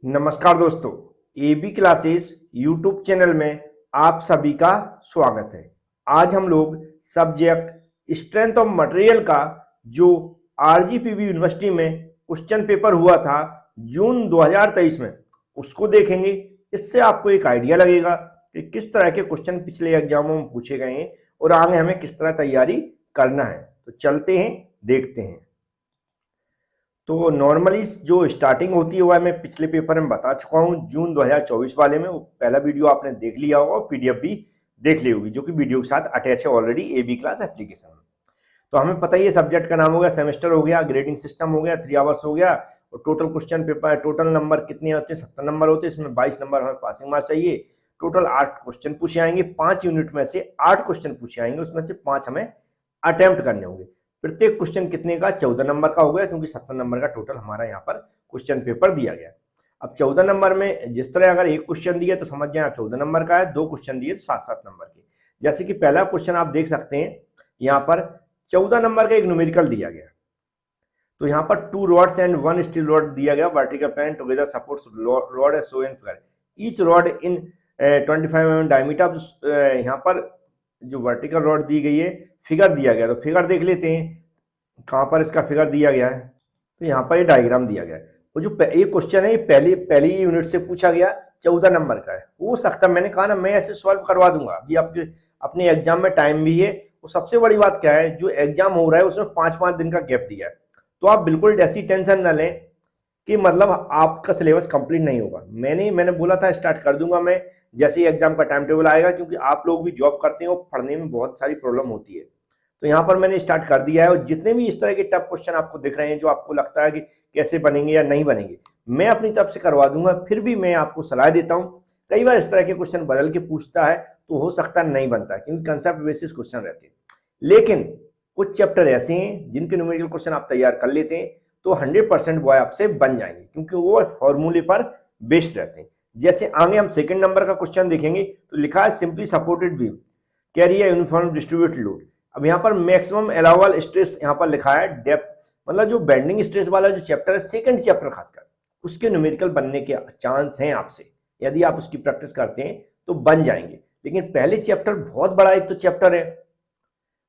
नमस्कार दोस्तों, AB classes YouTube channel में आप सभी का स्वागत है। आज हम लोग सब्जेक्ट स्ट्रेंथ ऑफ मटेरियल का जो आरजीपीवी यूनिवर्सिटी में क्वेश्चन पेपर हुआ था जून 2023 में उसको देखेंगे। इससे आपको एक आइडिया लगेगा कि किस तरह के क्वेश्चन पिछले एग्जामों में पूछे गए हैं और आगे हमें किस तरह तैयारी करना है। तो चलते हैं, देखते हैं। तो नॉर्मली जो स्टार्टिंग होती है वह मैं पिछले पेपर में बता चुका हूं, जून 2024 वाले में। वो पहला वीडियो आपने देख लिया होगा और पीडीएफ भी देख ली होगी, जो कि वीडियो के साथ अटैच है ऑलरेडी एबी क्लास एप्लीकेशन में। तो हमें पता ही है सब्जेक्ट का नाम हो गया, सेमेस्टर हो गया, ग्रेडिंग सिस्टम हो गया, 3 आवर्स हो गया, और total question paper, total number कितने होते हैं? 70 नंबर होते हैं। इसमें 22 नंबर हमें पासिंग मार्क्स चाहिए। टोटल 8 क्वेश्चन पूछे आएंगे, 5 यूनिट में से 8 क्वेश्चन पूछे आएंगे, उसमें से 5 हमें अटेम्प्ट करने होंगे। प्रत्येक क्वेश्चन कितने का? 14 नंबर का हो गया, क्योंकि 70 नंबर का टोटल हमारा यहाँ पर क्वेश्चन पेपर दिया गया। अब 14 नंबर में जिस तरह अगर एक क्वेश्चन दिया तो समझ जाए 14 नंबर का है, 2 क्वेश्चन दिए तो 7-7 नंबर के। जैसे कि पहला क्वेश्चन आप देख सकते हैं, यहाँ पर 14 नंबर का एक न्यूमेरिकल दिया गया। तो यहाँ पर 2 rods and 1 steel rod दिया गया, vertical plane together supports rod है so in figure each rod in 25 mm diameter. यहाँ पर जो वर्टिकल रॉड दी गई है, फिगर दिया गया। तो फिगर देख लेते हैं कहाँ पर इसका फिगर दिया गया है। तो यहाँ पर ये डायग्राम दिया गया है। और जो ये क्वेश्चन है ये पहली यूनिट से पूछा गया, 14 नंबर का है। हो सकता है, मैंने कहा ना मैं ऐसे सॉल्व करवा दूंगा, अभी आपके अपने एग्जाम में टाइम भी है। और सबसे बड़ी बात क्या है, जो एग्जाम हो रहा है उसमें 5-5 दिन का गैप दिया है। तो आप बिल्कुल ऐसी टेंशन न लें कि मतलब आपका सिलेबस कंप्लीट नहीं होगा। मैंने बोला था स्टार्ट कर दूंगा मैं जैसे ही एग्जाम का टाइम टेबल आएगा, क्योंकि आप लोग भी जॉब करते हैं और पढ़ने में बहुत सारी प्रॉब्लम होती है। तो यहाँ पर मैंने स्टार्ट कर दिया है, और जितने भी इस तरह के टफ क्वेश्चन आपको दिख रहे हैं जो आपको लगता है कि कैसे बनेंगे या नहीं बनेंगे, मैं अपनी तरफ से करवा दूंगा। फिर भी मैं आपको सलाह देता हूँ, कई बार इस तरह के क्वेश्चन बदल के पूछता है तो हो सकता है नहीं बनता, क्योंकि कंसेप्ट बेसिस क्वेश्चन रहते हैं। लेकिन कुछ चैप्टर ऐसे हैं जिनके न्यूमेरिकल क्वेश्चन आप तैयार कर लेते हैं तो 100% वो आपसे बन जाएंगे, क्योंकि वो फॉर्मूले पर बेस्ड रहते हैं। जैसे आगे हम सेकंड नंबर का क्वेश्चन देखेंगे, तो लिखा है simply supported beam carry a uniform distributed load. अब यहाँ पर मैक्सिमम अलाउबल स्ट्रेस यहाँ पर लिखा है डेप्थ, मतलब जो बेंडिंग स्ट्रेस वाला जो चैप्टर है, सेकंड चैप्टर खासकर, उसके न्यूमेरिकल बनने के चांस हैं आपसे। यदि आप उसकी प्रैक्टिस करते हैं तो बन जाएंगे। लेकिन पहले चैप्टर बहुत बड़ा एक तो चैप्टर है,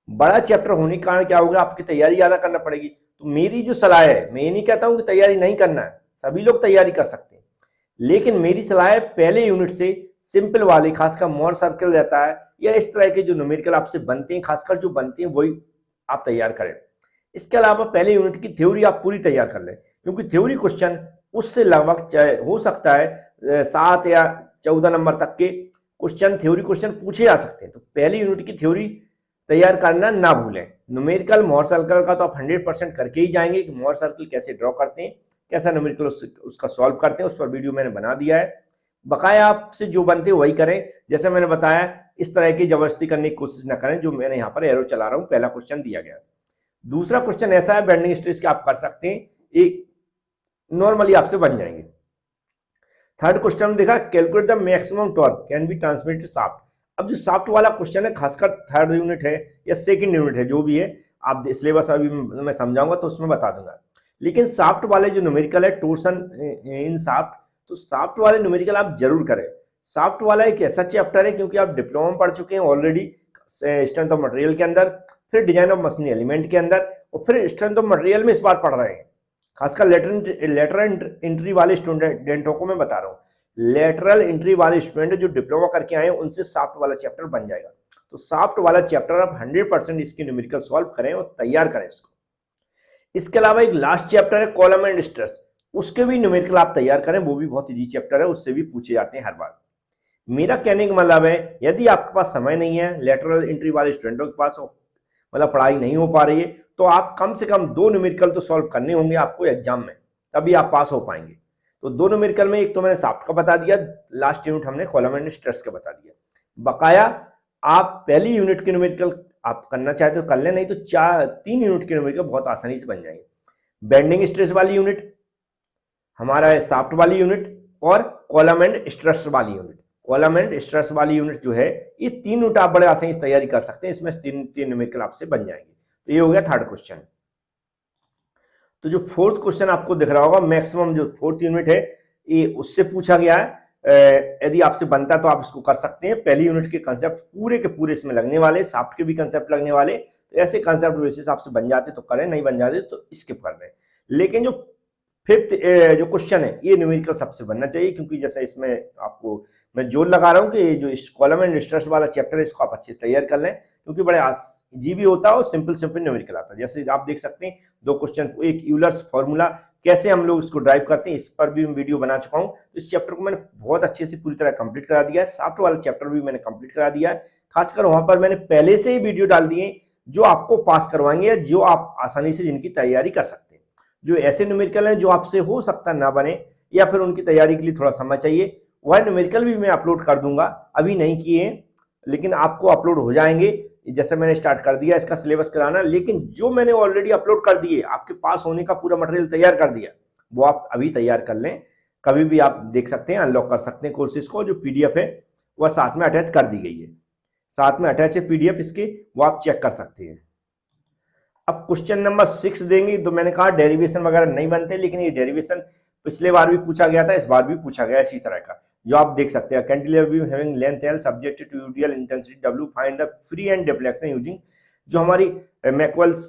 बड़ा चैप्टर होने के कारण क्या होगा, आपकी तैयारी ज्यादा करना पड़ेगी। तो मेरी जो सलाह है, मैं ये नहीं कहता हूं कि तैयारी नहीं करना है, सभी लोग तैयारी कर सकते हैं, लेकिन मेरी सलाह है पहले यूनिट से सिंपल वाले, खासकर मोर सर्कल रहता है या इस तरह के जो न्यूमेरिकल आपसे बनते हैं, खासकर जो बनते हैं वही आप तैयार करें। इसके अलावा पहले यूनिट की थ्योरी आप पूरी तैयार कर लें, क्योंकि थ्योरी क्वेश्चन उससे लगभग हो सकता है 7 या 14 नंबर तक के क्वेश्चन, थ्योरी क्वेश्चन पूछे जा सकते हैं। तो पहली यूनिट की थ्योरी तैयार करना ना भूलें। न्यूमेरिकल मोर सर्कल का तो आप 100% करके ही जाएंगे कि मोर सर्कल कैसे ड्रॉ करते हैं, कैसा न्यूमेरिकल उसका सॉल्व करते हैं, उस पर वीडियो मैंने बना दिया है। बकाया आपसे जो बनते हैं वही करें। जैसे मैंने बताया, इस तरह की जबरदस्ती करने की कोशिश ना करें, जो मैंने यहाँ पर एरो चला रहा हूँ। पहला क्वेश्चन दिया गया। दूसरा क्वेश्चन ऐसा है बेंडिंग स्ट्रेस के आप कर सकते हैं, एक नॉर्मली आपसे बन जाएंगे। थर्ड क्वेश्चन देखा, calculate the maximum torque can be transmitted shaft. अब जो शाफ्ट वाला क्वेश्चन है, खासकर थर्ड यूनिट है या सेकंड यूनिट है, जो भी है, आप सिलेबस अभी मैं समझाऊंगा तो उसमें बता दूंगा। लेकिन शाफ्ट वाले जो न्यूमेरिकल है, टोर्सन इन शाफ्ट, तो शाफ्ट वाले न्यूमेरिकल आप जरूर करें। शाफ्ट वाला एक ऐसा चैप्टर है, क्योंकि आप डिप्लोमा पढ़ चुके हैं ऑलरेडी स्ट्रेंथ ऑफ मटेरियल के अंदर, फिर डिजाइन ऑफ मशीन एलिमेंट के अंदर, और फिर स्ट्रेंथ ऑफ मटेरियल में इस बार पढ़ रहे हैं। खासकर लेटरल एंट्री वाले स्टूडेंटों को मैं बता रहा हूँ, लेटरल एंट्री वाले स्टूडेंट जो डिप्लोमा करके आए हैं उनसे शाफ्ट वाला चैप्टर बन जाएगा। तो शाफ्ट वाला चैप्टर आप 100% इसके न्यूमेरिकल सॉल्व करें और तैयार करें इसको। इसके अलावा एक लास्ट चैप्टर है कॉलम एंड स्ट्रेस, उसके भी न्यूमेरिकल आप तैयार करें, वो भी बहुत इजी चैप्टर है, उससे भी पूछे जाते हैं हर बार। मेरा कहने का मतलब है, यदि आपके पास समय नहीं है, लेटरल एंट्री वाले स्टूडेंटों के पास मतलब पढ़ाई नहीं हो पा रही है, तो आप कम से कम 2 न्यूमेरिकल तो सॉल्व करने होंगे आपको एग्जाम में, तभी आप पास हो पाएंगे। तो 2 न्यूमेरिकल में एक तो मैंने शाफ्ट का बता दिया, लास्ट यूनिट हमने कॉलम एंड स्ट्रेस का बता दिया। बकाया आप पहली यूनिट के न्यूमेरिकल आप करना चाहते हो कर लें, नहीं तो 3 यूनिट के न्यूमेरिकल बहुत आसानी से बन जाएंगे। बेंडिंग स्ट्रेस वाली यूनिट हमारा है, शाफ्ट वाली यूनिट, और कॉलम एंड स्ट्रेस वाली यूनिट। कॉलम एंड स्ट्रेस वाली यूनिट जो है, ये 3 यूनिट आप बड़े आसानी से तैयारी कर सकते हैं, इसमें 3 न्यूमेरिकल आपसे बन जाएंगे। तो ये हो गया थर्ड क्वेश्चन। तो जो फोर्थ क्वेश्चन आपको दिख रहा होगा, मैक्सिमम जो फोर्थ यूनिट है, ये उससे पूछा गया है। यदि आपसे बनता है तो आप इसको कर सकते हैं। पहली यूनिट के कंसेप्ट पूरे के पूरे इसमें लगने वाले, साफ्ट के भी कंसेप्ट लगने वाले, तो ऐसे कंसेप्ट बेसिस आपसे बन जाते तो करें, नहीं बन जाते तो स्किप कर दें। लेकिन जो फिफ्थ जो क्वेश्चन है ये न्यूमेरिकल सबसे बनना चाहिए, क्योंकि जैसे इसमें आपको मैं जोर लगा रहा हूँ कि जो इस कॉलम एंड स्ट्रेस वाला चैप्टर है इसको आप अच्छे से तैयार कर लें, क्योंकि बड़े जी भी होता है और सिंपल सिंपल न्यूमेरिकल आता है। जैसे आप देख सकते हैं दो क्वेश्चन, एक यूलर्स फॉर्मूला कैसे हम लोग इसको ड्राइव करते हैं, इस पर भी मैं वीडियो बना चुका हूँ। तो इस चैप्टर को मैंने बहुत अच्छे से पूरी तरह कंप्लीट करा दिया है। सॉफ्ट वाला चैप्टर भी मैंने कंप्लीट करा दिया है। खासकर वहां पर मैंने पहले से ही वीडियो डाल दिए जो आपको पास करवाएंगे, जो आप आसानी से जिनकी तैयारी कर सकते हैं। जो ऐसे न्यूमेरिकल हैं जो आपसे हो सकता ना बने या फिर उनकी तैयारी के लिए थोड़ा समय चाहिए, वह न्यूमेरिकल भी मैं अपलोड कर दूंगा। अभी नहीं किए हैं लेकिन आपको अपलोड हो जाएंगे। जैसे मैंने स्टार्ट कर दिया इसका सिलेबस कराना, लेकिन जो मैंने ऑलरेडी अपलोड कर दिए, आपके पास होने का पूरा मटेरियल तैयार कर दिया, वो आप अभी तैयार कर लें। कभी भी आप देख सकते हैं, अनलॉक कर सकते हैं कोर्सेज को। जो पीडीएफ है वह साथ में अटैच कर दी गई है, साथ में अटैच है पीडीएफ इसके, वो आप चेक कर सकते हैं। अब क्वेश्चन नंबर 6 देंगे तो मैंने कहा डेरिवेशन वगैरह नहीं बनते, लेकिन ये डेरिवेशन पिछले बार भी पूछा गया था, इस बार भी पूछा गया इसी तरह का, जो आप देख सकते हैं। Cantilever beam having length L subjected to UDL intensity W, find the free end deflection using, जो हमारी मैकवेल्स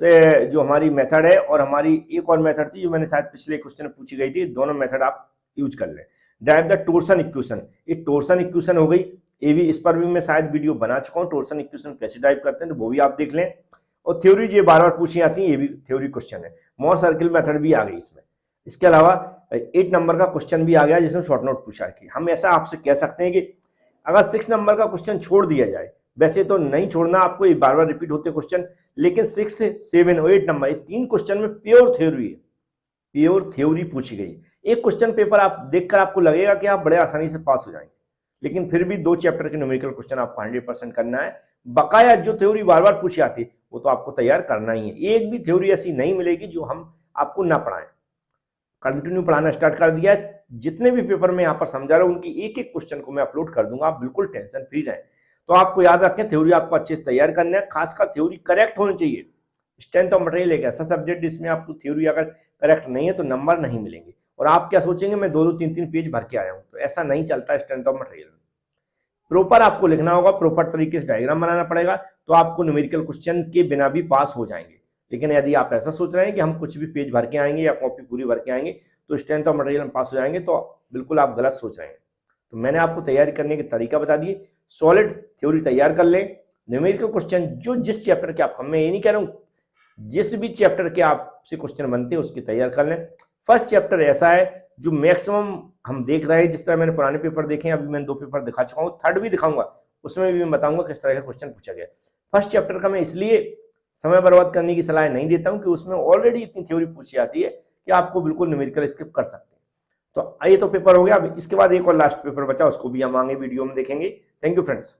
जो हमारी मेथड है, और हमारी एक और मेथड थी जो मैंने शायद पिछले क्वेश्चन में पूछी गई थी, दोनों मेथड आप यूज कर लें। ड्राइव द टोर्सन इक्वेशन, ये टोर्सन इक्वेशन हो गई, ये भी इस पर भी मैं शायद वीडियो बना चुका हूँ। टोर्सन इक्वेशन कैसे ड्राइव करते हैं तो वो भी आप देख लें। और थ्योरी जो बार बार पूछी जाती है, ये भी थ्योरी क्वेश्चन है। मोर सर्किल मेथड भी आ गई इसमें। इसके अलावा 8 नंबर का क्वेश्चन भी आ गया जिसमें शॉर्ट नोट पूछा है। कि हम ऐसा आपसे कह सकते हैं कि अगर 6 नंबर का क्वेश्चन छोड़ दिया जाए, वैसे तो नहीं छोड़ना आपको, ये बार बार रिपीट होते क्वेश्चन, लेकिन 6, 7 और 8 नंबर, ये 3 क्वेश्चन में प्योर थ्योरी है, प्योर थ्योरी पूछी गई। एक क्वेश्चन पेपर आप देखकर आपको लगेगा कि आप बड़े आसानी से पास हो जाएंगे, लेकिन फिर भी 2 चैप्टर के न्यूमेरिकल क्वेश्चन आपको 100% करना है। बकाया जो थ्योरी बार बार पूछी आती है वो तो आपको तैयार करना ही है। एक भी थ्योरी ऐसी नहीं मिलेगी जो हम आपको ना पढ़ाएं। कंटिन्यू पढ़ाना स्टार्ट कर दिया है। जितने भी पेपर में यहाँ पर समझा रहा हूँ उनकी एक एक क्वेश्चन को मैं अपलोड कर दूंगा, आप बिल्कुल टेंशन फ्री रहें। तो आपको याद रखें, थ्योरी आपको अच्छे से तैयार करना है, खासकर थ्योरी करेक्ट होनी चाहिए। स्ट्रेंथ ऑफ मटेरियल एक ऐसा सब्जेक्ट जिसमें आपको थ्योरी अगर करेक्ट नहीं है तो नंबर नहीं मिलेंगे। और आप क्या सोचेंगे मैं 2-2, 3-3 पेज भर के आया हूँ, तो ऐसा नहीं चलता स्ट्रेंथ ऑफ मटेरियल। प्रॉपर आपको लिखना होगा, प्रॉपर तरीके से डायग्राम बनाना पड़ेगा, तो आपको न्यूमेरिकल क्वेश्चन के बिना भी पास हो जाएंगे। लेकिन यदि आप ऐसा सोच रहे हैं कि हम कुछ भी पेज भर के आएंगे या कॉपी पूरी भर के आएंगे तो स्ट्रेंथ ऑफ मटेरियल में पास हो जाएंगे, तो बिल्कुल आप गलत सोच रहे हैं। तो मैंने आपको तैयारी करने के तरीका बता दिए। सॉलिड थ्योरी तैयार कर लें। न्यूमेरिकल क्वेश्चन जो जिस चैप्टर के आप, मैं ये नहीं कह रहा हूँ, जिस भी चैप्टर के आपसे क्वेश्चन बनते हैं उसकी तैयार कर लें। फर्स्ट चैप्टर ऐसा है जो मैक्सिमम हम देख रहे हैं, जिस तरह मैंने पुराने पेपर देखे हैं, अभी मैंने 2 पेपर दिखा चुका हूँ, थर्ड भी दिखाऊंगा, उसमें भी मैं बताऊंगा किस तरह का क्वेश्चन पूछा गया। फर्स्ट चैप्टर का मैं इसलिए समय बर्बाद करने की सलाह नहीं देता हूं कि उसमें ऑलरेडी इतनी थ्योरी पूछी जाती है कि आपको बिल्कुल न्यूमेरिकल स्किप कर सकते हैं। तो ये तो पेपर हो गया। अब इसके बाद एक और लास्ट पेपर बचा, उसको भी हम आगे वीडियो में देखेंगे। Thank you friends.